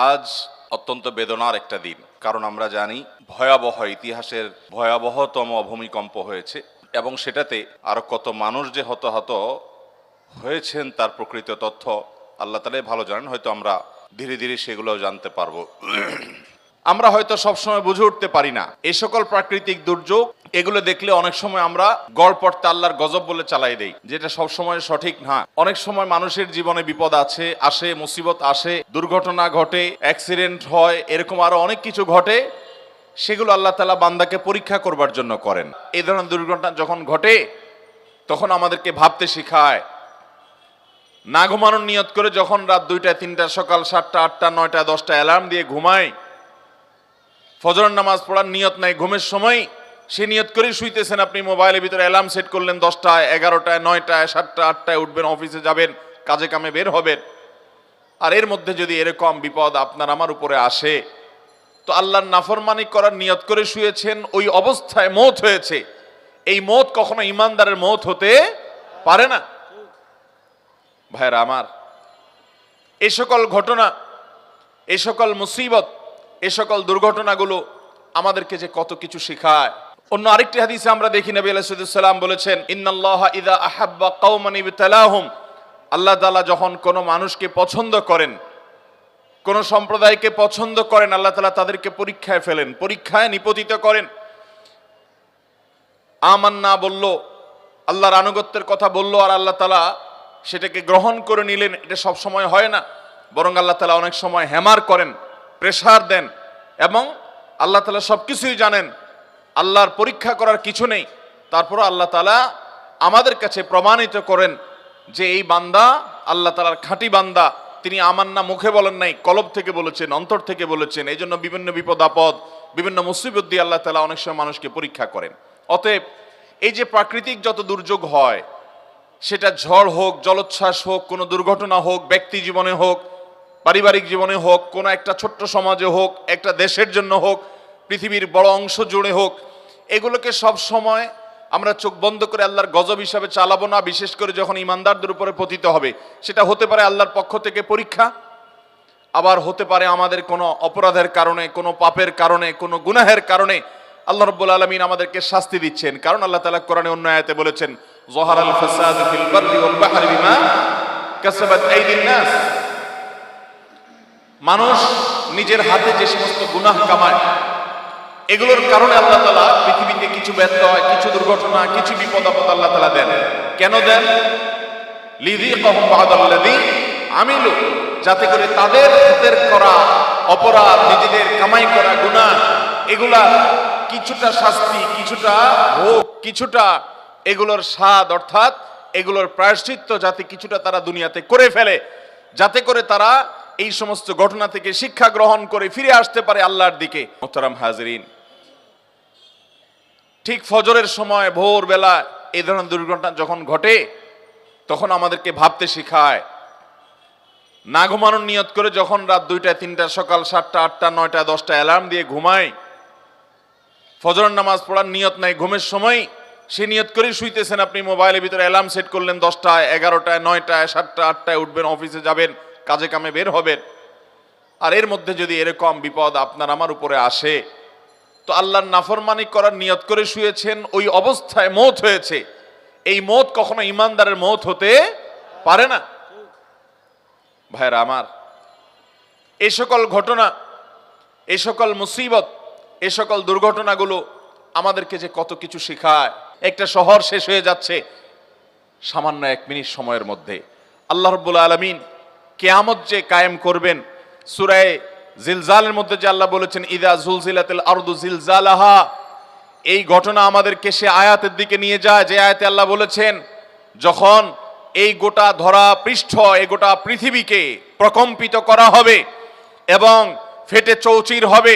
আজ অত্যন্ত বেদনার একটা দিন, কারণ আমরা জানি ভয়াবহ ইতিহাসের ভয়াবহতম ভূমিকম্প হয়েছে এবং সেটাতে আরো কত মানুষ যে হতাহত হয়েছেন তার প্রকৃত তথ্য আল্লাহ তাআলাই ভালো জানেন। হয়তো আমরা ধীরে ধীরে সেগুলো জানতে পারবো। আমরা হয়তো সবসময় বুঝে উঠতে পারি না এই সকল প্রাকৃতিক দুর্যোগ, এগুলো দেখলে অনেক সময় আমরা গড়পড়তে আল্লাহর গজব বলে চালাই দেই, যেটা সবসময় সঠিক না। অনেক সময় মানুষের জীবনে বিপদ আসে, মুসিবত আসে, দুর্ঘটনা ঘটে, অ্যাক্সিডেন্ট হয়, এরকম আরো অনেক কিছু ঘটে। সেগুলো আল্লাহ তাআলা বান্দাকে পরীক্ষা করবার জন্য করেন। এই ধরনের দুর্ঘটনা যখন ঘটে তখন আমাদেরকে ভাবতে শেখায়। না ঘুমানোর নিয়ত করে যখন রাত 2টা 3টা সকাল 7টা 8টা 9টা 10টা অ্যালার্ম দিয়ে ঘুমায়, ফজরের নামাজ পড়ার নিয়ত নাই, ঘুমের সময় সে নিয়ত করেই শুইতেছেন। আপনি মোবাইলের ভিতরে অ্যালার্ম সেট করলেন 10টায় 11টায় 9টায় 7টা 8টায় উঠবেন, অফিসে যাবেন, কাজে কামে বের হবেন। আর এর মধ্যে যদি এরকম বিপদ আপনার আমার উপরে আসে, তো আল্লাহর নাফরমানি করার নিয়ত করে শুয়েছেন, ওই অবস্থায় মওত হয়েছে। এই মওত কখনো ঈমানদারের মওত হতে পারে না। ভাইরা আমার, এই সকল ঘটনা, এই সকল মুসিবত, এই সকল দুর্ঘটনাগুলো আমাদেরকে যে কত কিছু শেখায়। অন্য আরেকটি হাদিসে আমরা দেখি নবী আলাইহিস সালাম বলেছেন, ইন্নাল্লাহা ইযা আহাব্বা কওমান ইবতালাহুম, আল্লাহ তাআলা যখন কোনো মানুষকে পছন্দ করেন, কোন সম্প্রদায়কে পছন্দ করেন, আল্লাহ তাআলা তাদেরকে পরীক্ষায় ফেলেন, পরীক্ষায় নিপতিত করেন। আমান্না বলল, আল্লাহর আনুগত্যের কথা বলল, আর আল্লাহ তাআলা সেটাকে গ্রহণ করে নিলেন। এটা সব সময় হয় না, বরং আল্লাহ তাআলা অনেক সময় হ্যামার করেন, প্রেসার দেন, এবং আল্লাহ তাআলা সবকিছুই জানেন, আল্লাহর পরীক্ষা করার কিছু নেই। তারপর আল্লাহ তাআলা আমাদের কাছে প্রমাণিত করেন যে এই বান্দা আল্লাহ তাআলার খাঁটি বান্দা। তিনি আমান্না মুখে বলেন নাই, কলব থেকে বলেছেন, অন্তর থেকে বলেছেন। এই জন্য বিভিন্ন বিপদ আপদ, বিভিন্ন মুসিবত দিয়ে আল্লাহ তাআলা অনেক সময় মানুষকে পরীক্ষা করেন। অতএব এই যে প্রাকৃতিক যত দুর্যোগ হয়, সেটা ঝড় হোক, জলোচ্ছ্বাস হোক, কোনো দুর্ঘটনা হোক, ব্যক্তি জীবনে হোক, পারিবারিক জীবনে হোক, কোনো একটা ছোট্ট সমাজে হোক, একটা দেশের জন্য হোক, পৃথিবীর বড় অংশ জুড়ে হোক, এগুলোকে সব সময় আমরা চোখ বন্ধ করে আল্লাহর গজব হিসাবে চালাবো না। বিশেষ করে যখন ঈমানদারদের উপরে পতিত হবে, সেটা হতে পারে আল্লাহর পক্ষ থেকে পরীক্ষা, আবার হতে পারে আমাদের কোনো অপরাধের কারণে, কোনো পাপের কারণে, কোনো গুনাহের কারণে আল্লাহ রাব্বুল আলামিন আমাদেরকে শাস্তি দিচ্ছেন। কারণ আল্লাহ তাআলা কোরআনে অন্য আয়াতে বলেছেন, যাহারাল ফাসাদু ফিল বাররি ওয়াল বাহরি বিমা কাসাবাত আইদিন নাস, মানুষ নিজের হাতে যে সমস্ত গুনাহ কামায়, এগুলোর কারণে আল্লাহ তাআলা পৃথিবীতে কিছু ব্যর্থ হয়, কিছু দুর্ঘটনা, কিছু বিপদ আপদ আল্লাহ তাআলা দেন। কেন দেন? লিযিকাহুম বা'দাল্লাযী আমিলু, যাতে করে তাদের হাতের করা অপরাধ, নিজেদের কামাই করা গুনাহ, এগুলা কিছুটা শাস্তি, কিছুটা ভোগ, কিছুটা এগুলোর স্বাদ, অর্থাৎ এগুলোর প্রায়শ্চিত্ত যাতে কিছুটা তারা দুনিয়াতে করে ফেলে, যাতে করে তারা এই সমস্ত ঘটনা থেকে শিক্ষা গ্রহণ করে ফিরে আসতে পারে আল্লাহর দিকে। মোহতারাম হাজরিন, ঠিক ফজরের সময় ভোরবেলা এই ধরনের দুর্ঘটনা যখন ঘটে, তখন আমাদেরকে ভাবতে শেখায়। না ঘুমানোর নিয়ত করে যখন রাত 2টা 3টা সকাল 7টা 8টা 9টা 10টা অ্যালার্ম দিয়ে ঘুমায়, ফজরের নামাজ পড়ার নিয়ত নাই, ঘুমের সময় সে নিয়ত করেই শুইতেছেন। আপনি মোবাইলের ভিতরে অ্যালার্ম সেট করলেন 10টায় 11টায় 9টায় 7টা 8টায় উঠবেন, অফিসে যাবেন, কাজে কামে বের হবেন। আর এর মধ্যে যদি এরকম বিপদ আপনার আমার উপরে আসে, তো আল্লাহর নাফরমানি করার নিয়ত করে শুয়েছেন, ওই অবস্থায় মওত হয়েছে। এই মওত কখনো ঈমানদারের মওত হতে পারে না। ভাইরা আমার, এই সকল ঘটনা, এই সকল মুসিবত, এই সকল দুর্ঘটনাগুলো আমাদেরকে যে কত কিছু শেখায়। একটা শহর শেষ হয়ে যাচ্ছে সামান্য 1 মিনিট সময়ের মধ্যে। আল্লাহ রাব্বুল আলামিন কিয়ামত যে কায়েম করবেন, সূরা জিলজালের মধ্যে যে আল্লাহ বলেছেন, ইযা জুলজিলাতিল আরদু জিলজালাহা, এই ঘটনা আমাদেরকে সে আয়াতের দিকে নিয়ে যায় যে আয়াতে আল্লাহ বলেছেন, যখন এই গোটা ধরা পৃষ্ঠ, এই গোটা পৃথিবীকে প্রকম্পিত করা হবে এবং ফেটে চৌচির হবে,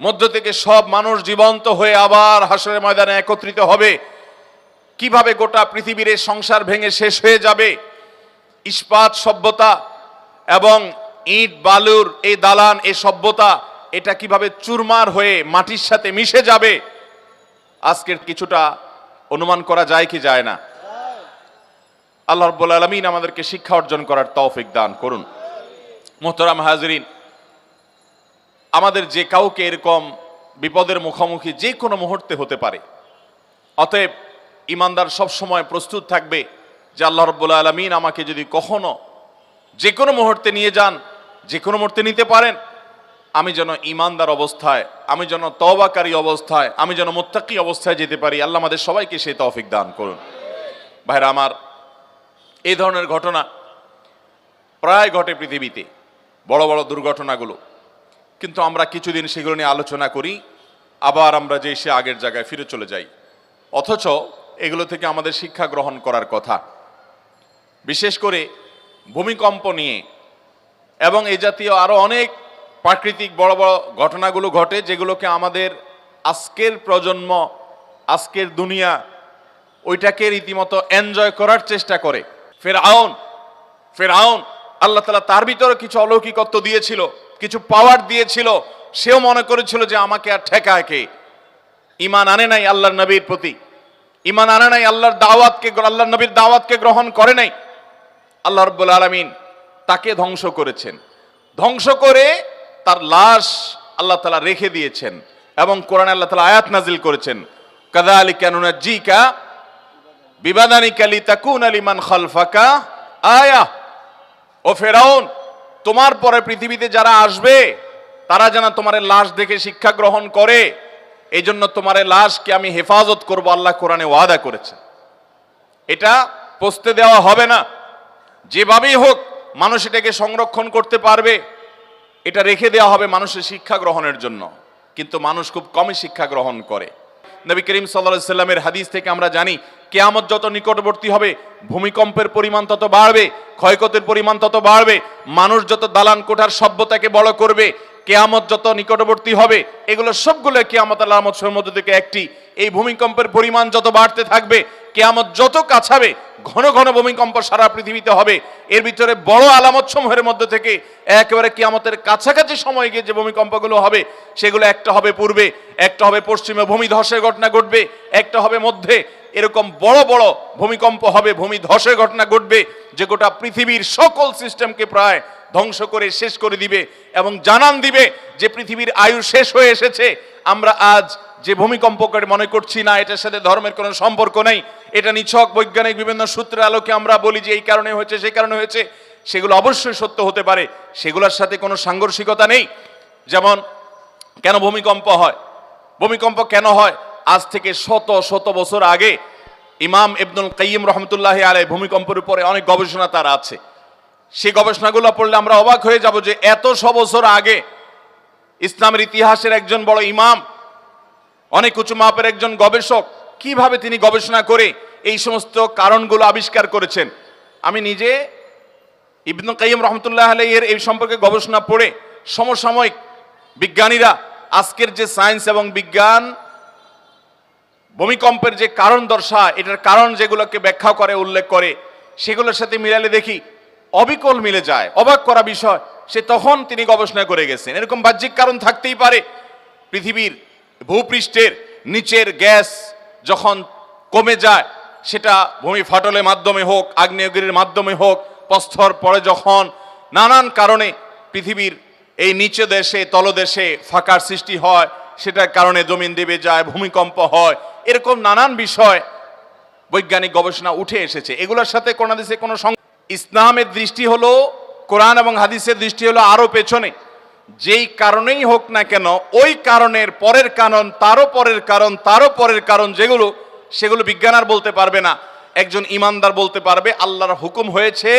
মধ্য থেকে সব মানুষ জীবন্ত হয়ে আবার হাসরের ময়দানে একত্রিত হবে। কিভাবে গোটা পৃথিবীর এই সংসার ভেঙে শেষ হয়ে যাবে, ইস্পাত সভ্যতা এবং ইট বালুর এই দালান, এই সভ্যতা, এটা কিভাবে চুরমার হয়ে মাটির সাথে মিশে যাবে, আজকের কিছুটা অনুমান করা যায় কি যায় না? আল্লাহ রাব্বুল আলামিন আমাদেরকে শিক্ষা অর্জন করার তৌফিক দান করুন। মুহতারাম হাজরিন, আমাদের যে কাউকে এরকম বিপদের মুখোমুখি যে কোনো মুহূর্তে হতে পারে। অতএব ইমানদার সব সময় প্রস্তুত থাকবে যে আল্লাহ রাব্বুল আলামিন আমাকে যদি কখনো যে কোনো মুহূর্তে নিয়ে যান, যে কোনো মুহূর্তে নিতে পারেন, আমি যেন ইমানদার অবস্থায়, আমি যেন তওবাকারী অবস্থায়, আমি যেন মুত্তাকি অবস্থায় যেতে পারি। আল্লাহ আমাদের সবাইকে সেই তৌফিক দান করুন। ভাইরা আমার, এই ধরনের ঘটনা প্রায় ঘটে পৃথিবীতে, বড় বড় দুর্ঘটনাগুলো, কিন্তু আমরা কিছুদিন সেগুলো নিয়ে আলোচনা করি, আবার আমরা যে সে আগের জায়গায় ফিরে চলে যাই। অথচ এগুলো থেকে আমাদের শিক্ষা গ্রহণ করার কথা। বিশেষ করে ভূমিকম্প নিয়ে এবং এই জাতীয় আরো অনেক প্রাকৃতিক বড় বড় ঘটনাগুলো ঘটে, যেগুলোকে আমাদের আজকের প্রজন্ম, আজকের দুনিয়া ওইটাকে রীতিমতো এনজয় করার চেষ্টা করে। ফেরাউন আল্লাহ তাআলা তার ভিতরে কিছু অলৌকিকত্ব দিয়েছিল, কিছু পাওয়ার দিয়েছিল, সেও মনে করেছিল যে আমাকে আর ঠেকায় কে। ঈমান আনে নাই আল্লাহর নবীর প্রতি, ঈমান আনে নাই আল্লাহর দাওয়াতকে, আল্লাহর নবীর দাওয়াতকে গ্রহণ করে নাই। আল্লাহ রাব্বুল আলামিন তাকে ধ্বংস করেছেন, ধ্বংস করে তার লাশ আল্লাহ তাআলা রেখে দিয়েছেন এবং কোরআনে আল্লাহ তাআলা আয়াত নাজিল করেছেন, কাযালিকা নুনাজ্জিকা বিবাদানিকা লিতাকুনা লিমান খালফাকা আয়া। ও ফেরাউন, তোমার পরে পৃথিবীতে যারা আসবে তারা যেন তোমার লাশ দেখে শিক্ষা গ্রহণ করে, এই জন্য তোমার লাশকে আমি হেফাজত করব, আল্লাহ কোরআনে ওয়াদা করেছে। এটা পচতে দেওয়া হবে না, যেভাবেই হোক মানুষ এটাকে সংরক্ষণ করতে পারবে, এটা রেখে দেওয়া হবে মানুষের শিক্ষা গ্রহণের জন্য। কিন্তু মানুষ খুব কমই শিক্ষা গ্রহণ করে। নবী করিম সাল্লাল্লাহু আলাইহি সাল্লামের হাদিস থেকে আমরা জানি, কিয়ামত যত নিকটবর্তী হবে ভূমিকম্পের পরিমাণ তত বাড়বে, ক্ষয়ক্ষতির পরিমাণ তত বাড়বে, মানুষ যত দালান কোঠার সভ্যতাকে বড় করবে, কিয়ামত যত নিকটবর্তী হবে, এগুলো সবগুলো কিয়ামতের আলামতের মধ্যে থেকে একটি। এই ভূমিকম্পের পরিমাণ যত বাড়তে থাকবে, কিয়ামত যত কাছাবে, ঘন ঘন ভূমিকম্প সারা পৃথিবীতে হবে। এর ভিতরে বড় আলামত সমূহের মধ্যে থেকে একেবারে কিয়ামতের কাছাকাছি সময় গিয়ে যে ভূমিকম্পগুলো হবে, সেগুলো একটা হবে পূর্বে, একটা হবে পশ্চিমে, ভূমি ধসের ঘটনা ঘটবে, একটা হবে মধ্যে। এরকম বড় বড় ভূমিকম্প হবে, ভূমি ধসের ঘটনা ঘটবে, যে গোটা পৃথিবীর সকল সিস্টেমকে প্রায় ধ্বংস করে শেষ করে দিবে এবং জানান দিবে যে পৃথিবীর আয়ু শেষ হয়ে এসেছে। আমরা আজ যে ভূমিকম্প করে মনে করছি না, এটার সাথে ধর্মের কোনো সম্পর্ক নেই, এটা নিছক বৈজ্ঞানিক বিভিন্ন সূত্রের আলোকে আমরা বলি যে এই কারণে হয়েছে, সেই কারণে হয়েছে, সেগুলো অবশ্যই সত্য হতে পারে, সেগুলোর সাথে কোনো সাংঘর্ষিকতা নেই। যেমন কেন ভূমিকম্প হয়, ভূমিকম্প কেন হয়, আজ থেকে শত শত বছর আগে ইমাম ইবনুল কাইয়িম রাহমাতুল্লাহি আলাইহি ভূমিকম্পের উপরে অনেক গবেষণা তার আছে। সেই গবেষণাগুলো পড়লে আমরা অবাক হয়ে যাব যে এত বছর আগে ইসলামের ইতিহাসের একজন বড় ইমাম, অনেক উঁচু মাপের একজন গবেষক, কিভাবে তিনি গবেষণা করে এই সমস্ত কারণগুলো আবিষ্কার করেছেন। আমি নিজে ইবনুল কাইয়িম রাহমাতুল্লাহি আলাইহি এর এই সম্পর্কে গবেষণা পড়ে সমসাময়িক বিজ্ঞানীরা আজকের যে সায়েন্স এবং বিজ্ঞান ভূমিকম্পের যে কারণ দর্শায়, এটার কারণ যেগুলোকে ব্যাখ্যা করে, উল্লেখ করে, সেগুলোর সাথে মিলালে দেখি অবিকল মিলে যায়। অবাক করা বিষয়, সে তখন তিনি গবেষণা করে গেছেন। এরকম বাহ্যিক কারণ থাকতেই পারে। পৃথিবীর ভূপৃষ্ঠের নিচের গ্যাস যখন কমে যায়, সেটা ভূমি ফাটলের মাধ্যমে হোক, আগ্নেয়গিরির মাধ্যমে হোক, প্রস্তর পরে যখন নানান কারণে পৃথিবীর এই নিচে দেশে তলদেশে ফাঁকার সৃষ্টি হয়, সেটার কারণে জমিন দেবে যায়, ভূমিকম্প হয়, এরকম নানান বিষয় বৈজ্ঞানিক গবেষণা উঠে এসেছে। এগুলোর সাথে কোন হাদিসে কোনো ইসলামের দৃষ্টি হলো, কোরআন এবং হাদিসের দৃষ্টি হলো আরো পেছনে। যেই কারণেই হোক না কেন, ওই কারণের পরের কারণ, তারও পরের কারণ, তারও পরের কারণ, যেগুলো সেগুলো বিজ্ঞান আর বলতে পারবে না, একজন ইমানদার বলতে পারবে আল্লাহর হুকুম হয়েছে,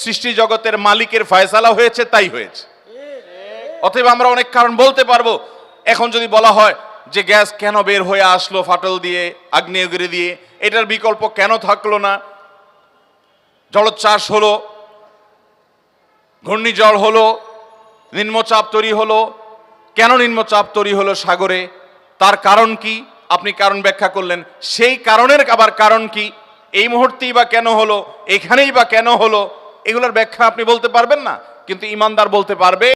সৃষ্টি জগতের মালিকের ফয়সালা হয়েছে, তাই হয়েছে। অতএব আমরা অনেক কারণ বলতে পারবো। এখন যদি বলা হয় যে গ্যাস কেন বের হয়ে আসলো ফাটল দিয়ে, আগ্নেয়গিরি দিয়ে, এটার বিকল্প কেন থাকলো না? জলোচ্ছ্বাস হলো, ঘূর্ণিঝড় হলো, নিম্নচাপ তৈরি হলো, কেন নিম্নচাপ তৈরি হলো সাগরে, তার কারণ কি? আপনি কারণ ব্যাখ্যা করলেন, সেই কারণের আবার কারণ কি? এই মুহূর্তেই বা কেন হলো, এখানেই বা কেন হলো? এগুলোর ব্যাখ্যা আপনি বলতে পারবেন না, কিন্তু ইমানদার বলতে পারবে।